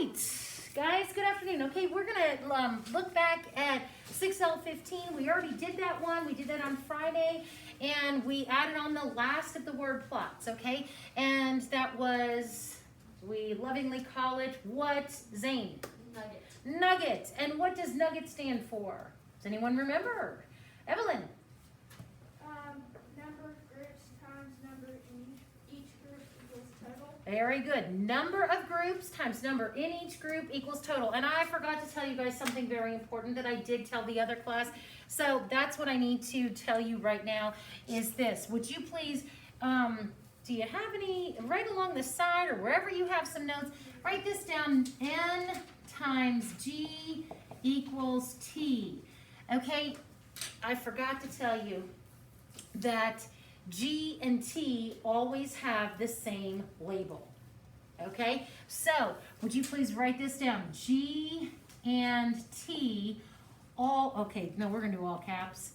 right, guys, good afternoon. Okay, we're gonna look back at 6L15. We already did that one. We did that on Friday, and we added on the last of the word plots, okay? And that was, we lovingly call it what, Zane? Nugget. Nugget. And what does nugget stand for? Does anyone remember? Evelyn? Number of groups times number in each group equals total. Very good. Number of groups times number in each group equals total. And I forgot to tell you guys something very important that I did tell the other class. So that's what I need to tell you right now is this. Would you please, do you have any, right along the side or wherever you have some notes, write this down, N times G equals T. Okay, I forgot to tell you that G and T always have the same label. Okay, so would you please write this down? G and T all, okay, no, we're gonna do all caps.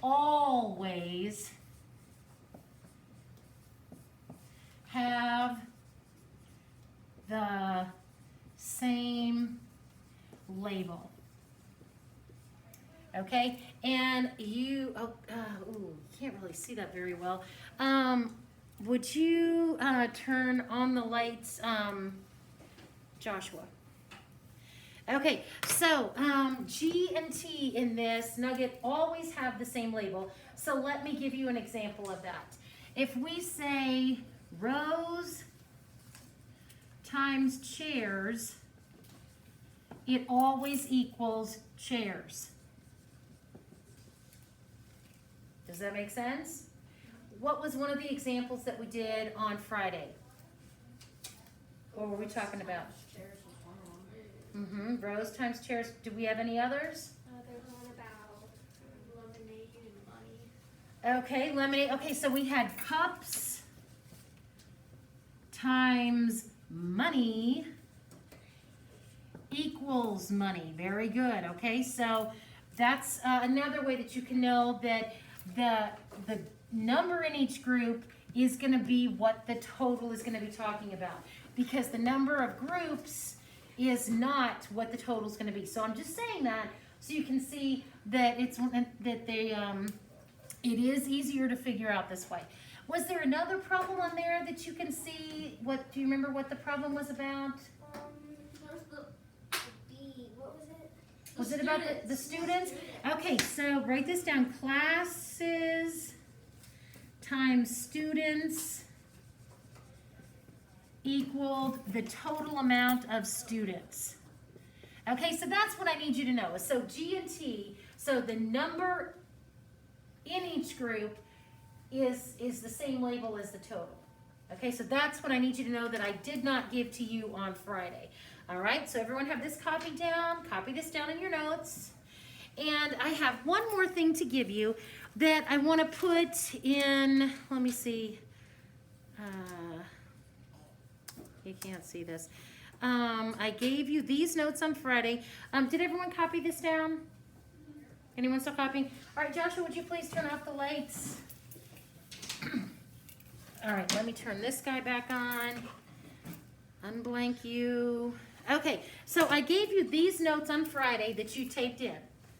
Always have the same label. Okay, and you, ooh, can't really see that very well. Would you turn on the lights, Joshua? Okay, so G and T in this nugget always have the same label. So let me give you an example of that. If we say rows times chairs, it always equals chairs. Does that make sense? What was one of the examples that we did on Friday? What were we talking about? Chairs was one of them. Rows times chairs. Do we have any others? There's one about lemonade and money. Okay, lemonade. Okay, so we had cups times money equals money. Very good. Okay, so that's another way that you can know that the number in each group is going to be what the total is going to be talking about, because the number of groups is not what the total is going to be. So I'm just saying that so you can see that it is easier to figure out this way. Was there another problem on there that you can see? What do you remember what the problem was about? There's the B, what was it? Was it about the students? Okay, so write this down. Classes times students equaled the total amount of students. Okay, so that's what I need you to know. So G and T, so the number in each group is the same label as the total. Okay, so that's what I need you to know that I did not give to you on Friday. All right, so everyone have this copied down. Copy this down in your notes. And I have one more thing to give you that I want to put in, let me see. You can't see this. I gave you these notes on Friday. Did everyone copy this down? Anyone still copying? All right, Joshua, would you please turn off the lights? All right, let me turn this guy back on. Unblank you. Okay, so I gave you these notes on Friday that you taped in,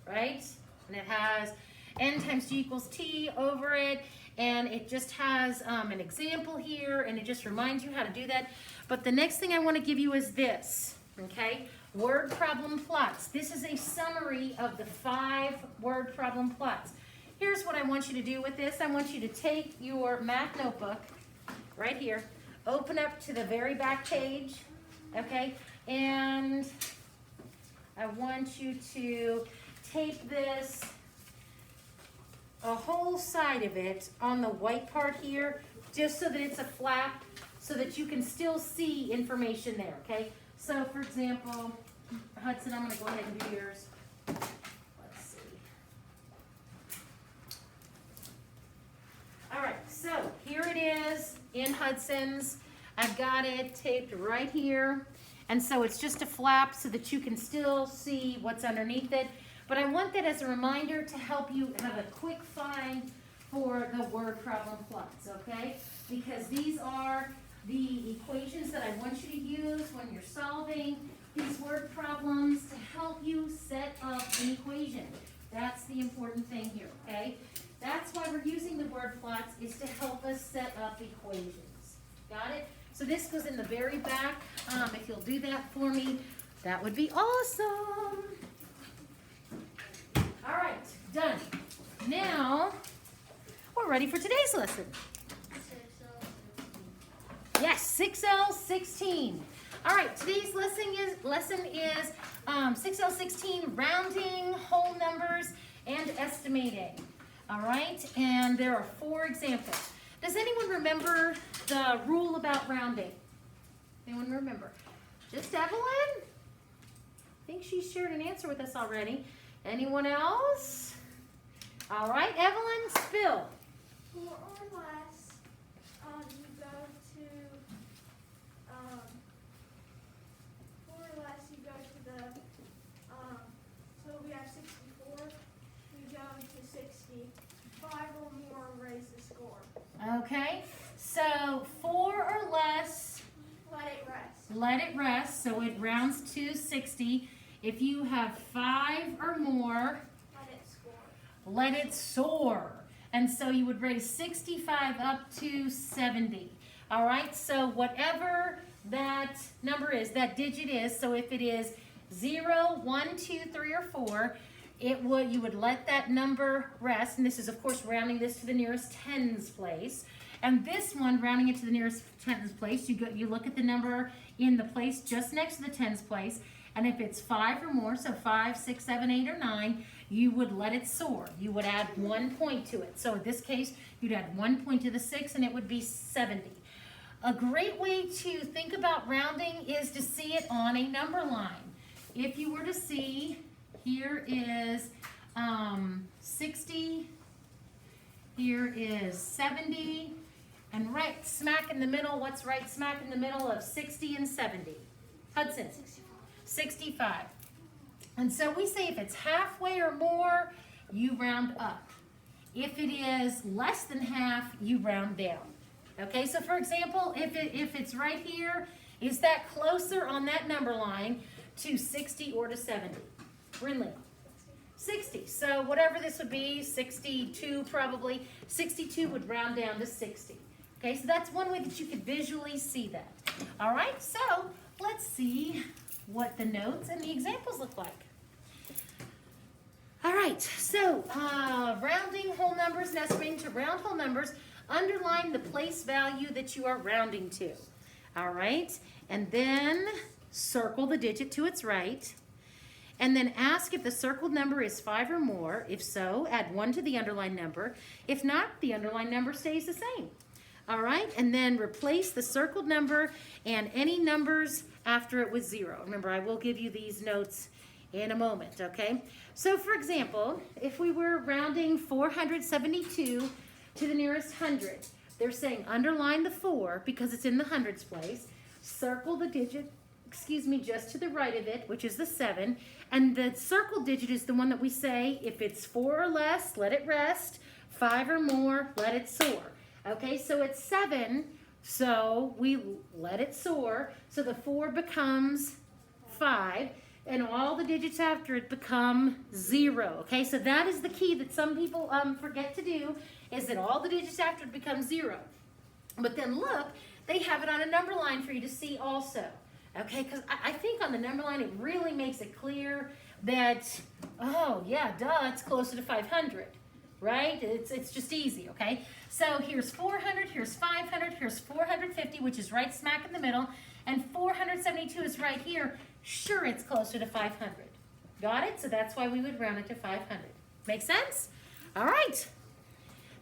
right? And it has N times G equals T over it, and it just has an example here, and it just reminds you how to do that. But the next thing I want to give you is this, okay? Word problem plots. This is a summary of the 5 word problem plots. Here's what I want you to do with this. I want you to take your math notebook right here, open up to the very back page, okay? And I want you to tape this, a whole side of it on the white part here, just so that it's a flap, so that you can still see information there, okay? So for example, Hudson, I'm gonna go ahead and do yours. Let's see. All right, so here it is in Hudson's. I've got it taped right here. And so it's just a flap so that you can still see what's underneath it. But I want that as a reminder to help you have a quick find for the word problem plots, okay? Because these are the equations that I want you to use when you're solving these word problems to help you set up an equation. That's the important thing here, okay? That's why we're using the word plots, is to help us set up equations. Got it? So this goes in the very back. If you'll do that for me, that would be awesome. All right, done. Now, we're ready for today's lesson. Yes, 6L16. All right, today's lesson is 6L16, rounding, whole numbers, and estimating. All right, and there are 4 examples. Does anyone remember the rule about rounding? Anyone remember? Just Evelyn? I think she shared an answer with us already. Anyone else? All right, Evelyn, spill. 4 or less, you go to, 4 or less, you go to the, so we have 64, we go to 60. 5 or more, raise the score. Okay, so 4 or less, Let it rest. let it rest, so it rounds to 60. If you have 5 or more, Let it score. let it soar. And so you would raise 65 up to 70. All right, so whatever that number is, that digit is, so if it is 0, 1, 2, 3, or 4, you would let that number rest. And this is, of course, rounding this to the nearest tens place. And this one, rounding it to the nearest tens place, you look at the number in the place just next to the tens place. And if it's 5 or more, so 5, 6, 7, 8, or 9, you would let it soar. You would add 1 point to it. So in this case, you'd add 1 point to the 6, and it would be 70. A great way to think about rounding is to see it on a number line. If you were to see, here is 60, here is 70, and right smack in the middle, what's right smack in the middle of 60 and 70? Hudson? 65. And so we say if it's halfway or more, you round up. If it is less than half, you round down. Okay, so for example, if it's right here, is that closer on that number line to 60 or to 70? Brinley? 60. So whatever this would be, 62 probably, 62 would round down to 60. Okay, so that's one way that you could visually see that. All right, so let's see what the notes and the examples look like. All right, so rounding whole numbers and estimating. To round whole numbers, underline the place value that you are rounding to. All right, and then circle the digit to its right. And then ask if the circled number is 5 or more. If so, add 1 to the underlined number. If not, the underlined number stays the same. All right, and then replace the circled number and any numbers after it with 0. Remember, I will give you these notes in a moment, okay? So for example, if we were rounding 472 to the nearest 100, they're saying underline the 4 because it's in the hundreds place, circle the digit, just to the right of it, which is the 7, and the circled digit is the one that we say, if it's 4 or less, let it rest, 5 or more, let it soar. Okay, so it's 7, so we let it soar, so the 4 becomes 5, and all the digits after it become 0. Okay, so that is the key that some people forget to do, is that all the digits after it become 0. But then look, they have it on a number line for you to see also. Okay, because I think on the number line it really makes it clear that, oh yeah, duh, it's closer to 500, right? It's just easy, okay? So here's 400, here's 500, here's 450, which is right smack in the middle, and 472 is right here. Sure, it's closer to 500. Got it? So that's why we would round it to 500. Make sense? All right.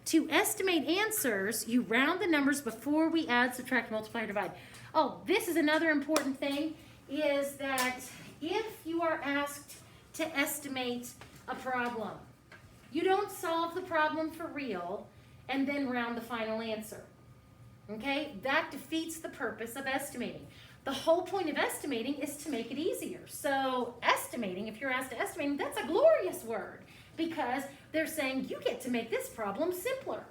To estimate answers, you round the numbers before we add, subtract, multiply, or divide. Oh, this is another important thing, is that if you are asked to estimate a problem, you don't solve the problem for real and then round the final answer. Okay? That defeats the purpose of estimating. The whole point of estimating is to make it easier. So estimating, if you're asked to estimate, that's a glorious word because they're saying you get to make this problem simpler.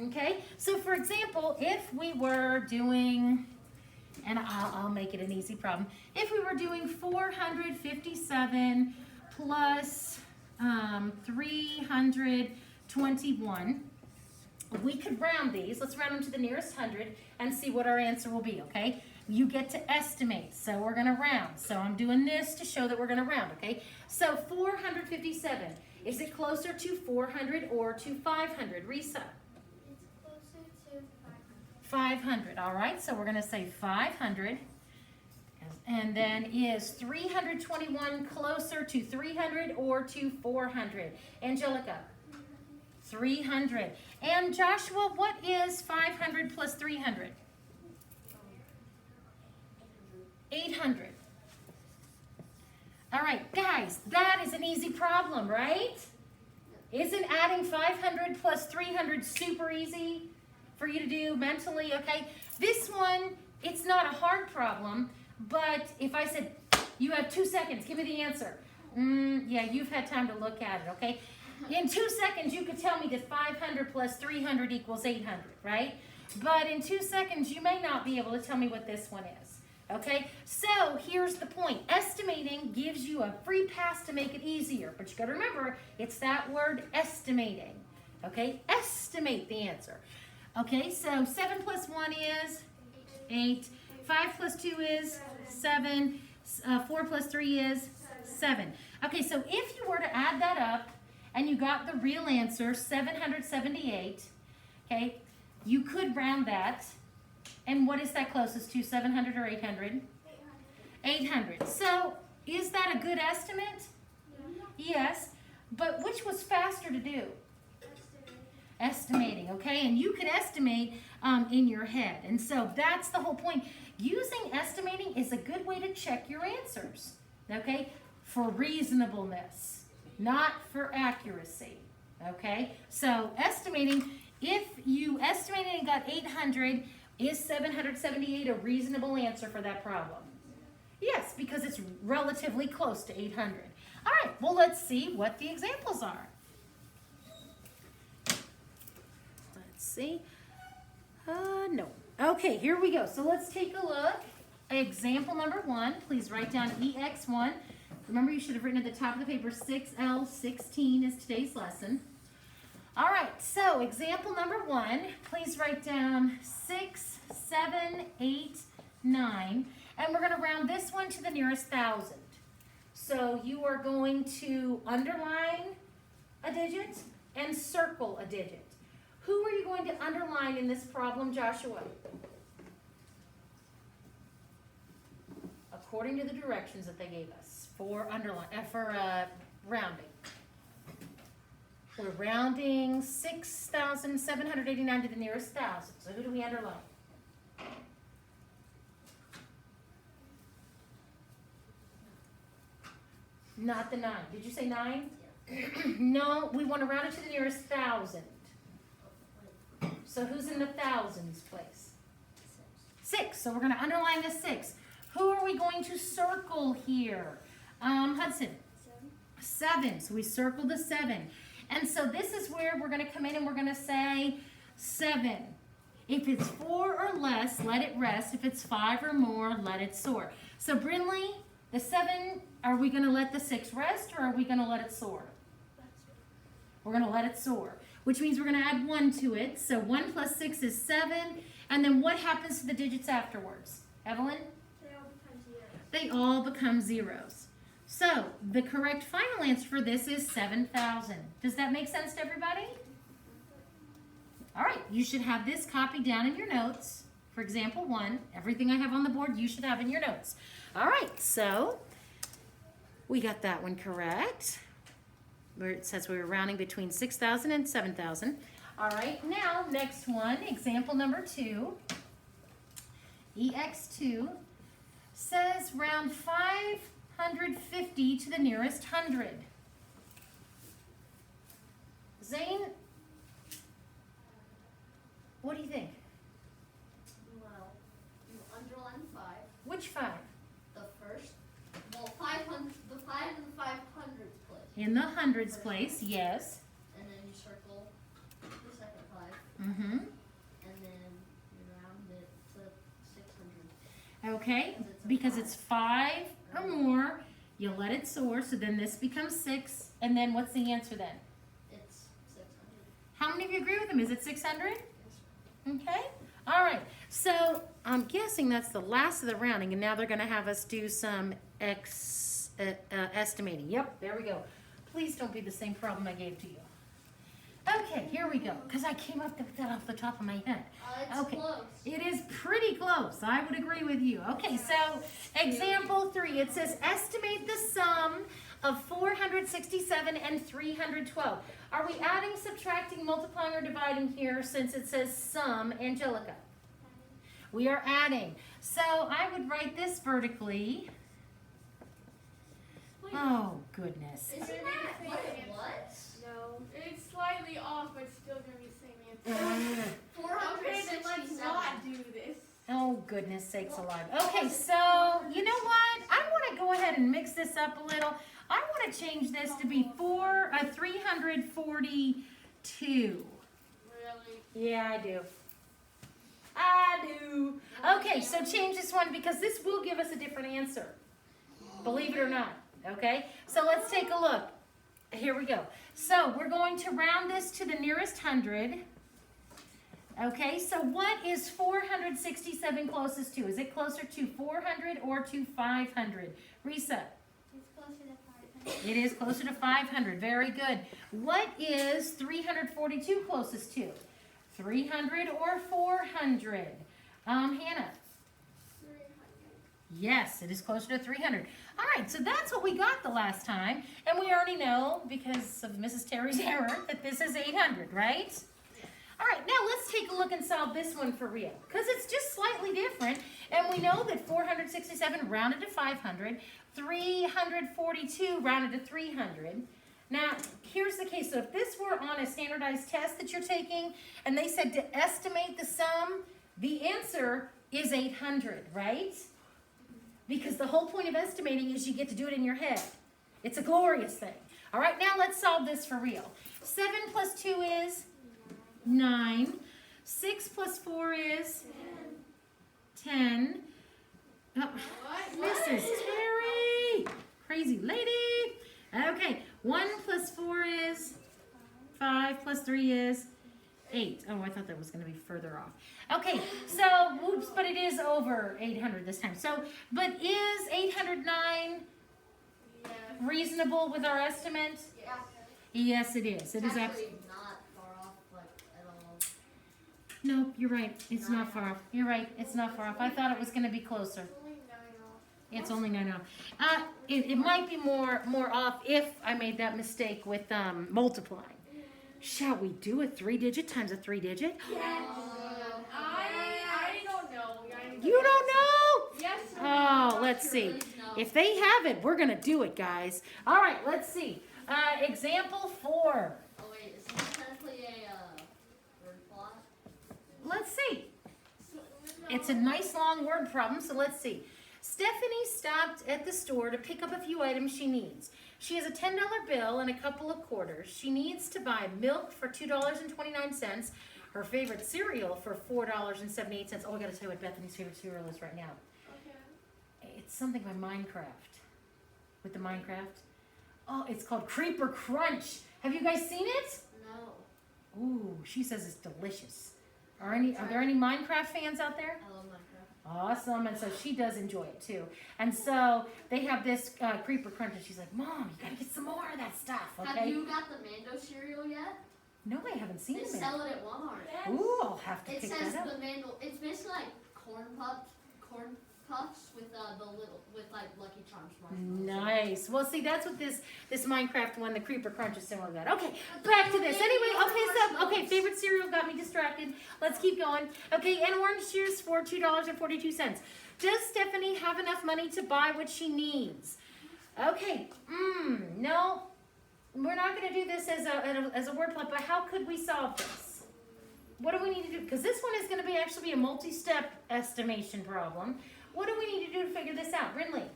Okay? So for example, if we were doing and I'll make it an easy problem. If we were doing 457 plus 321, we could round these. Let's round them to the nearest hundred and see what our answer will be, okay? You get to estimate, so we're gonna round. So I'm doing this to show that we're gonna round, okay? So 457, is it closer to 400 or to 500? Risa? It's closer to 500. 500, all right, so we're gonna say 500. And then is 321 closer to 300 or to 400? Angelica? 300. And Joshua, what is 500 plus 300? 800. All right, guys, that is an easy problem, right? Isn't adding 500 plus 300 super easy for you to do mentally, okay? This one, it's not a hard problem, but if I said, you have 2 seconds, give me the answer. Yeah, you've had time to look at it, okay? In 2 seconds, you could tell me that 500 plus 300 equals 800, right? But in 2 seconds, you may not be able to tell me what this one is, okay? So here's the point. Estimating gives you a free pass to make it easier, but you gotta remember, it's that word estimating, okay? Estimate the answer. Okay, so 7 plus 1 is 8. 5 plus 2 is 7. 4 plus 3 is 7. Okay, so if you were to add that up and you got the real answer, 778, okay, you could round that. And what is that closest to, 700 or 800? 800. So is that a good estimate? Yes, but which was faster to do? Estimating, okay? And you can estimate in your head. And so that's the whole point. Using estimating is a good way to check your answers, okay? For reasonableness, not for accuracy, okay? So estimating, if you estimated and got 800, is 778 a reasonable answer for that problem? Yes, because it's relatively close to 800. All right, well, let's see what the examples are. Let's see. No. Okay, here we go. So let's take a look. Example number 1. Please write down EX1. Remember, you should have written at the top of the paper 6L16 is today's lesson. All right, so example number 1. Please write down 6, 7, 8, 9. And we're going to round this one to the nearest 1,000. So you are going to underline a digit and circle a digit. Who are you going to underline in this problem, Joshua? According to the directions that they gave us for rounding. We're rounding 6,789 to the nearest 1,000. So who do we underline? Not the 9. Did you say 9? No, we want to round it to the nearest 1,000. So who's in the thousands place? 6. So we're going to underline the 6. Who are we going to circle here? Hudson. 7. So we circle the 7. And so this is where we're going to come in and we're going to say 7. If it's 4 or less, let it rest. If it's 5 or more, let it soar. So Brinley, the 7, are we going to let the 6 rest or are we going to let it soar? We're going to let it soar, which means we're going to add 1 to it. So 1 plus 6 is 7. And then what happens to the digits afterwards? Evelyn? They all become zeros. So the correct final answer for this is 7,000. Does that make sense to everybody? All right, you should have this copied down in your notes. For example 1, everything I have on the board you should have in your notes. All right, so we got that one correct. Where it says we were rounding between 6,000 and 7,000. All right, now next one, example number 2. EX2 says round 550 to the nearest 100. Zane, what do you think? Well, you underline 5. Which 5? The first, well, 500, the 5 in the 500s place. In the hundreds place, yes. And then you circle the second 5. Mm-hmm. And then you round it to 600. Okay, because it's 5 or more, you let it soar, so then this becomes 6, and then what's the answer then? It's 600. How many of you agree with him? Is it 600? Okay, all right. So I'm guessing that's the last of the rounding, and now they're going to have us do some estimating. Yep, there we go. Please don't be the same problem I gave to you. Okay, here we go, because I came up with that off the top of my head. It's Okay. close. It is pretty close. I would agree with you. Okay, so example 3, it says estimate the sum of 467 and 312. Are we adding, subtracting, multiplying, or dividing here since it says sum, Angelica? We are adding. So I would write this vertically. Oh, goodness. Isn't that what it was? No, it's slightly off, but still gonna be the same answer. Okay, then let's 467. not do this. Oh, goodness sakes alive. Okay, so you know what? I want to go ahead and mix this up a little. I want to change this to be 342. Really? Yeah, I do. I do. Okay, so change this one because this will give us a different answer. Believe it or not. Okay, so let's take a look. Here we go. So we're going to round this to the nearest 100. Okay, so what is 467 closest to? Is it closer to 400 or to 500? Risa? It's closer to 500. It is closer to 500. Very good. What is 342 closest to? 300 or 400? Hannah? 300. Yes, it is closer to 300. All right, so that's what we got the last time. And we already know, because of Mrs. Terry's error, that this is 800, right? All right, now let's take a look and solve this one for real, because it's just slightly different. And we know that 467 rounded to 500, 342 rounded to 300. Now, here's the case. So if this were on a standardized test that you're taking, and they said to estimate the sum, the answer is 800, right? Because the whole point of estimating is you get to do it in your head. It's a glorious thing. All right, now let's solve this for real. 7 plus 2 is 9. 6 plus 4 is 10. Oh, Mrs. Terry! Crazy lady! Okay, 1 plus 4 is 5 plus 3 is 8. Oh, I thought that was going to be further off. Okay, so, whoops, but it is over 800 this time. So, but is 809 Yeah. reasonable with our estimate? Yeah. Yes, it is. It is actually absolutely. not far off, like, at all. No, you're right. It's not far off. You're right. It's not far off. I thought it was going to be closer. It's only 9 off. It's only 9 off. It might be more off if I made that mistake with multiplying. Shall we do a 3-digit times a 3-digit? Yes. I don't know. You don't know? Yes. Oh, let's see. Please no. If they have it, we're gonna do it, guys. All right, let's see. Example 4. Oh, wait, is this technically a word plot? Let's see. It's a nice long word problem, so let's see. Stephanie stopped at the store to pick up a few items she needs. She has a $10 bill and a couple of quarters. She needs to buy milk for $2.29, her favorite cereal for $4.78. Oh, I gotta tell you what Bethany's favorite cereal is right now. Okay. It's something by Minecraft. With the Minecraft. Oh, it's called Creeper Crunch. Have you guys seen it? No. Ooh, she says it's delicious. Are there any Minecraft fans out there? I love Minecraft. Awesome, and so she does enjoy it too. And so they have this Creeper Crunch, and she's like, "Mom, you gotta get some more of that stuff, Have okay?" you got the Mando cereal yet? No, I haven't seen They it. sell it at Walmart. Ooh, I'll have to It pick says that up. the Mando. It's basically like corn puffs with the little like Lucky Charms marshmallows. Nice. Well, see, that's what this Minecraft one, the Creeper Crunch, is similar to that. Okay, back to this. Anyway, okay, favorite cereal got me distracted. Let's keep going. Okay, and orange juice for $2.42. Does Stephanie have enough money to buy what she needs? Okay, no, we're not going to do this as a word plot, but how could we solve this? What do we need to do? Because this one is going to actually be a multi-step estimation problem. What do we need to do to figure this out? Brinley?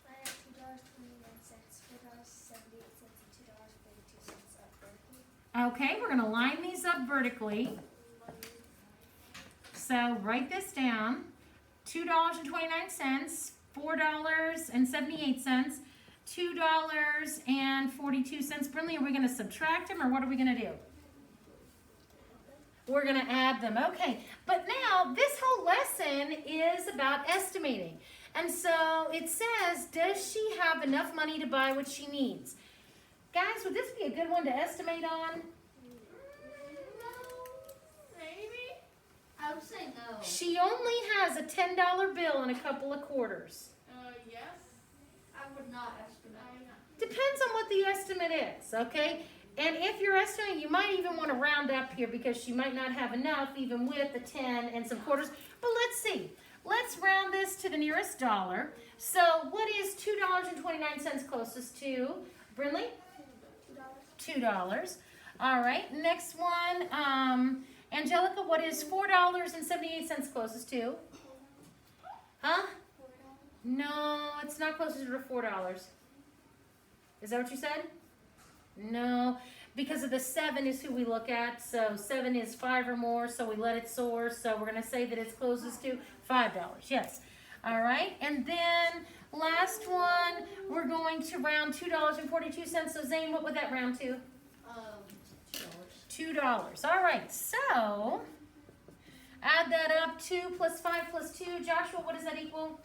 I have $2.29, $4.78, and $2.42 up vertically. Okay, we're going to line these up vertically. So write this down. $2.29, $4.78, $2.42. Brinley, are we going to subtract them or what are we going to do? We're going to add them. Okay, but now this whole lesson is about estimating. And so it says, does she have enough money to buy what she needs? Guys, would this be a good one to estimate on? Maybe. I would say no. She only has a $10 bill and a couple of quarters. Yes. I would not estimate. Depends on what the estimate is, okay? And if you're estimating, you might even want to round up here because she might not have enough even with the 10 and some quarters. But let's see. Let's round this to the nearest dollar. So what is $2.29 closest to? Brinley? $2. All right, next one. Angelica, what is $4.78 closest to? Huh? No, it's not closest to $4. Is that what you said? No, because of the 7 is who we look at. So 7 is 5 or more, so we let it soar. So we're going to say that it's closest to $5. Yes. All right, and then last one, we're going to round $2.42. So Zane, what would that round to? $2. $2. All right, so add that up. 2 plus 5 plus 2. Joshua, what does that equal?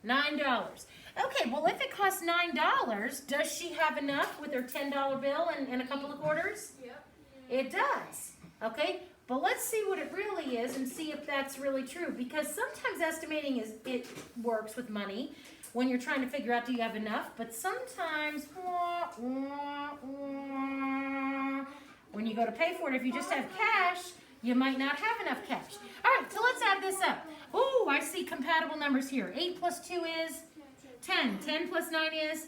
$9. Okay, well, if it costs $9, does she have enough with her $10 bill and a couple of quarters? Yep. It does. Okay, but let's see what it really is and see if that's really true. Because sometimes estimating it works with money when you're trying to figure out do you have enough. But sometimes when you go to pay for it, if you just have cash, you might not have enough cash. All right, so let's add this up. Oh, I see compatible numbers here. 8 plus 2 is 10. 10 plus 9 is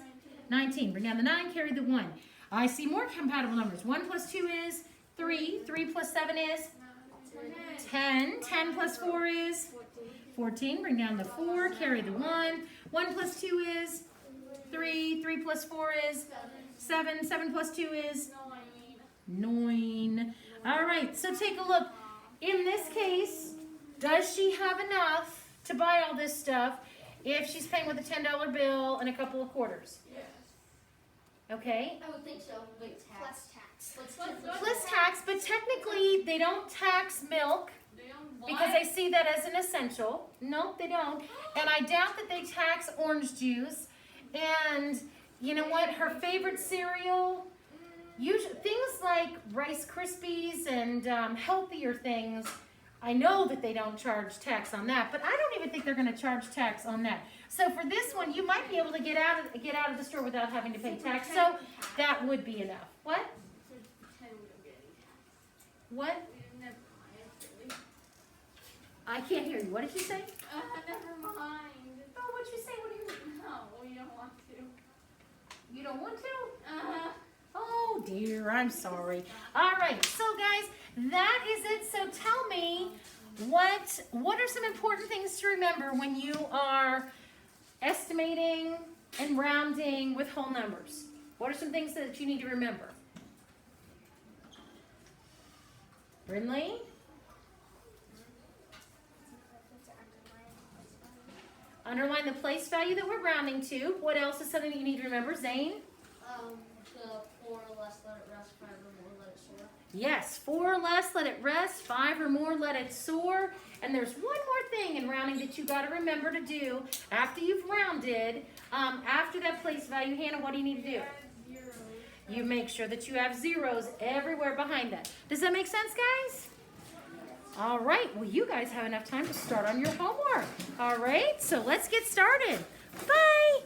19. Bring down the 9, carry the 1. I see more compatible numbers. 1 plus 2 is 3. 3 plus 7 is 10. 10 plus 4 is 14. Bring down the 4, carry the 1. 1 plus 2 is 3. 3 plus 4 is 7. 7 plus 2 is 9. All right, so take a look. In this case, does she have enough to buy all this stuff if she's paying with a $10 bill and a couple of quarters? Yes. Okay? I would think so. Wait, tax. Plus tax, but technically they don't tax milk because they see that as an essential. No, they don't. And I doubt that they tax orange juice. And you know what? Her favorite cereal, usually things like Rice Krispies and healthier things, I know that they don't charge tax on that, but I don't even think they're going to charge tax on that. So for this one, you might be able to get out of the store without having to pay tax. So that would be enough. What? What? I can't hear you. What did you say? Never mind. Oh, what'd you say? What do you mean? No, you don't want to. You don't want to? Oh dear, I'm sorry. All right, so guys, that is it. So tell me, what are some important things to remember when you are estimating and rounding with whole numbers? What are some things that you need to remember? Brinley? Underline the place value that we're rounding to. What else is something that you need to remember? Zane? The 4 or less, let it rest, 5 or more, let it soar. Yes, 4 or less, let it rest. 5 or more, let it soar. And there's one more thing in rounding that you got to remember to do after you've rounded. After that place value, Hannah, what do you need to do? You make sure that you have zeros everywhere behind that. Does that make sense, guys? All right, well, you guys have enough time to start on your homework. All right, so let's get started. Bye.